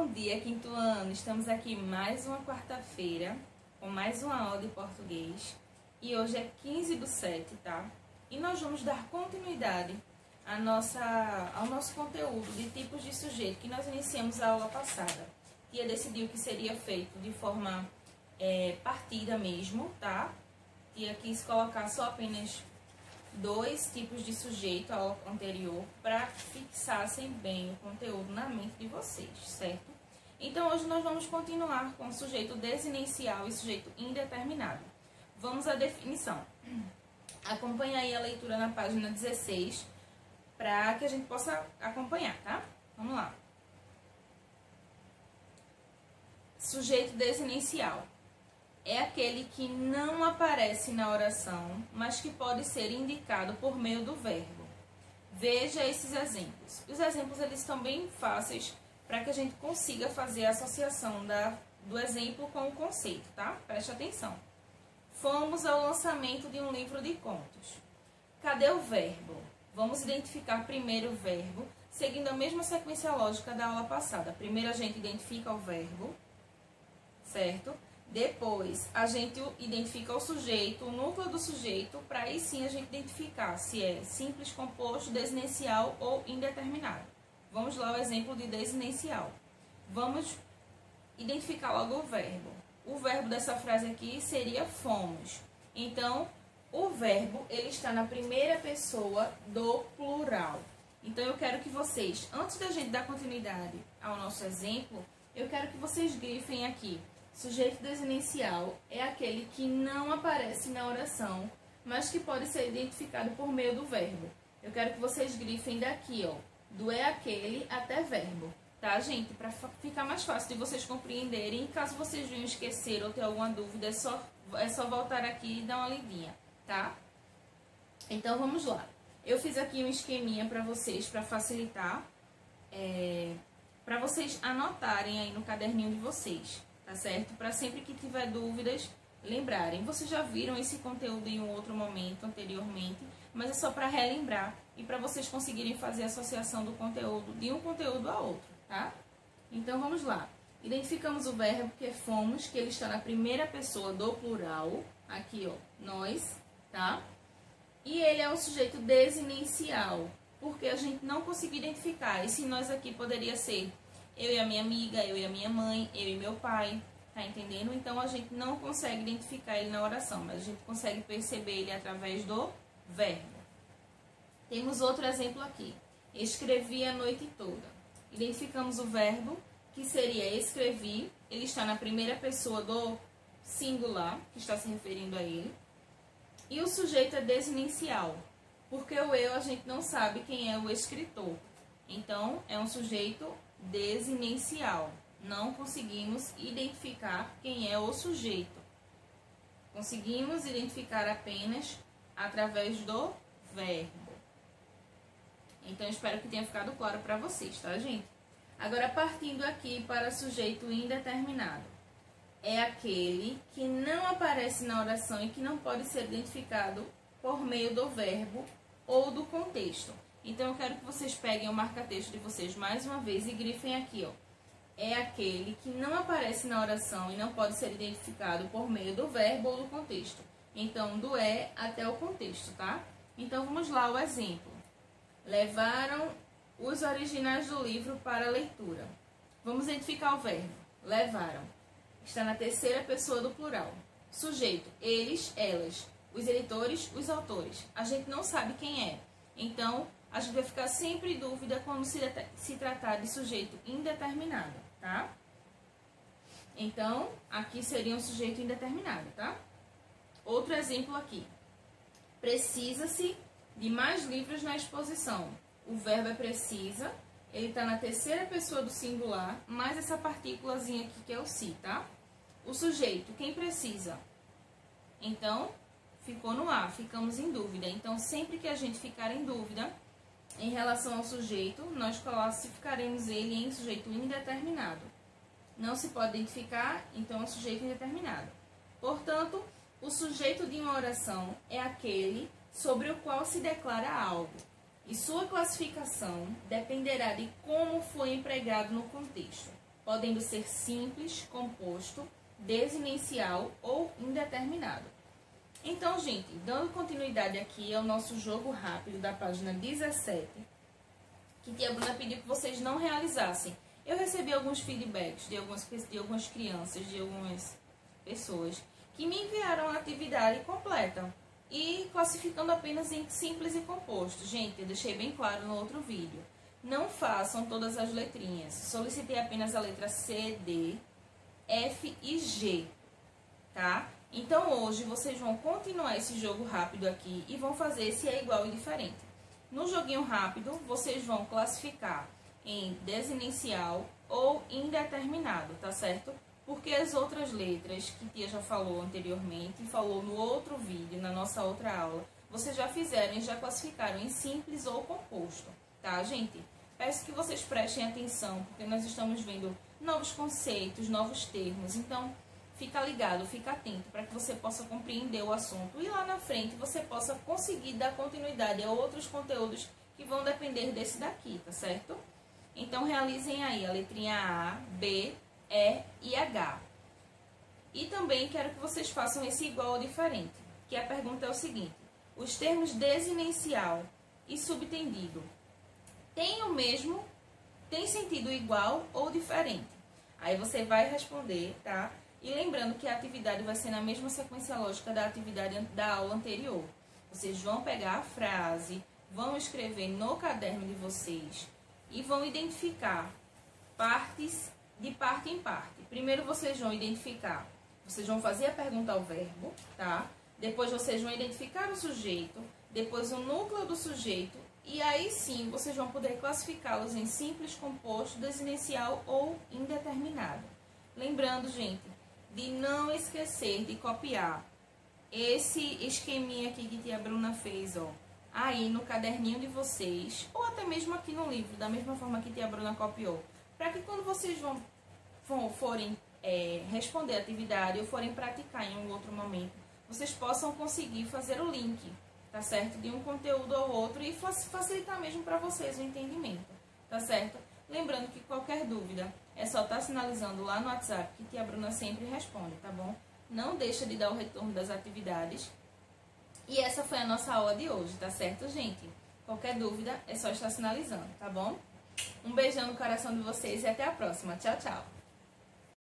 dia, quinto ano! Estamos aqui mais uma quarta-feira com mais uma aula de português e hoje é 15/7, tá? E nós vamos dar continuidade ao nosso conteúdo de tipos de sujeito que nós iniciamos a aula passada. Tia decidiu que seria feito de forma partida mesmo, tá? Tia quis colocar só apenas 2 tipos de sujeito ao anterior para fixassem bem o conteúdo na mente de vocês, certo? Então, hoje nós vamos continuar com o sujeito desinicial e sujeito indeterminado. Vamos à definição. Acompanhe aí a leitura na página 16 para que a gente possa acompanhar, tá? Vamos lá. Sujeito desinicial é aquele que não aparece na oração, mas que pode ser indicado por meio do verbo. Veja esses exemplos. Os exemplos eles estão bem fáceis para que a gente consiga fazer a associação do exemplo com o conceito, tá? Preste atenção. Fomos ao lançamento de um livro de contos. Cadê o verbo? Vamos identificar primeiro o verbo, seguindo a mesma sequência lógica da aula passada. Primeiro a gente identifica o verbo, certo? Depois, a gente identifica o sujeito, o núcleo do sujeito, para aí sim a gente identificar se é simples, composto, desinicial ou indeterminado. Vamos lá ao exemplo de desinicial. Vamos identificar logo o verbo. O verbo dessa frase aqui seria fomos. Então, o verbo, ele está na primeira pessoa do plural. Então, eu quero que vocês, antes da gente dar continuidade ao nosso exemplo, eu quero que vocês grifem aqui. Sujeito desinicial é aquele que não aparece na oração, mas que pode ser identificado por meio do verbo. Eu quero que vocês grifem daqui, ó, do é aquele até verbo, tá, gente? Para ficar mais fácil de vocês compreenderem. Caso vocês venham esquecer ou ter alguma dúvida, é só voltar aqui e dar uma lidinha, tá? Então, vamos lá. Eu fiz aqui um esqueminha para vocês, para facilitar, para vocês anotarem aí no caderninho de vocês. Tá certo? Para sempre que tiver dúvidas, lembrarem. Vocês já viram esse conteúdo em um outro momento anteriormente, mas é só para relembrar e para vocês conseguirem fazer a associação do conteúdo de um conteúdo a outro, tá? Então, vamos lá. Identificamos o verbo que é fomos, que ele está na primeira pessoa do plural, aqui, ó, nós, tá? E ele é o sujeito desinicial, porque a gente não conseguiu identificar. Esse nós aqui poderia ser eu e a minha amiga, eu e a minha mãe, eu e meu pai, tá entendendo? Então, a gente não consegue identificar ele na oração, mas a gente consegue perceber ele através do verbo. Temos outro exemplo aqui. Escrevi a noite toda. Identificamos o verbo, que seria escrevi. Ele está na primeira pessoa do singular, que está se referindo a ele. E o sujeito é desinicial, porque o eu a gente não sabe quem é o escritor. Então, é um sujeito desinicial. Não conseguimos identificar quem é o sujeito. Conseguimos identificar apenas através do verbo. Então, espero que tenha ficado claro para vocês, tá, gente? Agora, partindo aqui para sujeito indeterminado. É aquele que não aparece na oração e que não pode ser identificado por meio do verbo ou do contexto. Então, eu quero que vocês peguem o marca-texto de vocês mais uma vez e grifem aqui, ó. É aquele que não aparece na oração e não pode ser identificado por meio do verbo ou do contexto. Então, do é até o contexto, tá? Então, vamos lá ao exemplo. Levaram os originais do livro para a leitura. Vamos identificar o verbo. Levaram. Está na terceira pessoa do plural. Sujeito, eles, elas. Os editores, os autores. A gente não sabe quem é. Então, a gente vai ficar sempre em dúvida quando se tratar de sujeito indeterminado, tá? Então, aqui seria um sujeito indeterminado, tá? Outro exemplo aqui. Precisa-se de mais livros na exposição. O verbo é precisa, ele está na terceira pessoa do singular, mais essa partículazinha aqui que é o se, tá? O sujeito, quem precisa? Então, ficou no A, ficamos em dúvida. Então, sempre que a gente ficar em dúvida em relação ao sujeito, nós classificaremos ele em sujeito indeterminado. Não se pode identificar, então é sujeito indeterminado. Portanto, o sujeito de uma oração é aquele sobre o qual se declara algo, e sua classificação dependerá de como foi empregado no contexto. podendo ser simples, composto, desinicial ou indeterminado. Então, gente, dando continuidade aqui ao nosso jogo rápido da página 17, que tia Bruna pediu que vocês não realizassem. Eu recebi alguns feedbacks de algumas crianças, de algumas pessoas, que me enviaram a atividade completa e classificando apenas em simples e composto. Gente, eu deixei bem claro no outro vídeo. Não façam todas as letrinhas. Solicitei apenas a letra C, D, F e G, tá? Então, hoje, vocês vão continuar esse jogo rápido aqui e vão fazer se é igual e diferente. No joguinho rápido, vocês vão classificar em desinicial ou indeterminado, tá certo? Porque as outras letras que tia já falou anteriormente, falou no outro vídeo, na nossa outra aula, vocês já fizeram e já classificaram em simples ou composto, tá, gente? Peço que vocês prestem atenção, porque nós estamos vendo novos conceitos, novos termos, então fica ligado, fica atento, para que você possa compreender o assunto e lá na frente você possa conseguir dar continuidade a outros conteúdos que vão depender desse daqui, tá certo? Então, realizem aí a letrinha A, B, E e H. E também quero que vocês façam esse igual ou diferente, que a pergunta é o seguinte: os termos desinicial e subtendido tem sentido igual ou diferente? Aí você vai responder, tá? E lembrando que a atividade vai ser na mesma sequência lógica da atividade da aula anterior. Vocês vão pegar a frase, vão escrever no caderno de vocês e vão identificar partes de parte em parte. Primeiro vocês vão identificar, vocês vão fazer a pergunta ao verbo, tá? Depois vocês vão identificar o sujeito, depois o núcleo do sujeito, e aí sim vocês vão poder classificá-los em simples, composto, desinicial ou indeterminado. Lembrando, gente, de não esquecer de copiar esse esqueminha aqui que tia Bruna fez, ó, aí no caderninho de vocês, ou até mesmo aqui no livro, da mesma forma que tia Bruna copiou, para que quando vocês forem responder a atividade ou forem praticar em um outro momento, vocês possam conseguir fazer o link, tá certo? De um conteúdo ao outro e facilitar mesmo para vocês o entendimento, tá certo? Lembrando que qualquer dúvida é só estar sinalizando lá no WhatsApp que tia Bruna sempre responde, tá bom? Não deixa de dar o retorno das atividades. E essa foi a nossa aula de hoje, tá certo, gente? Qualquer dúvida é só estar sinalizando, tá bom? Um beijão no coração de vocês e até a próxima. Tchau, tchau!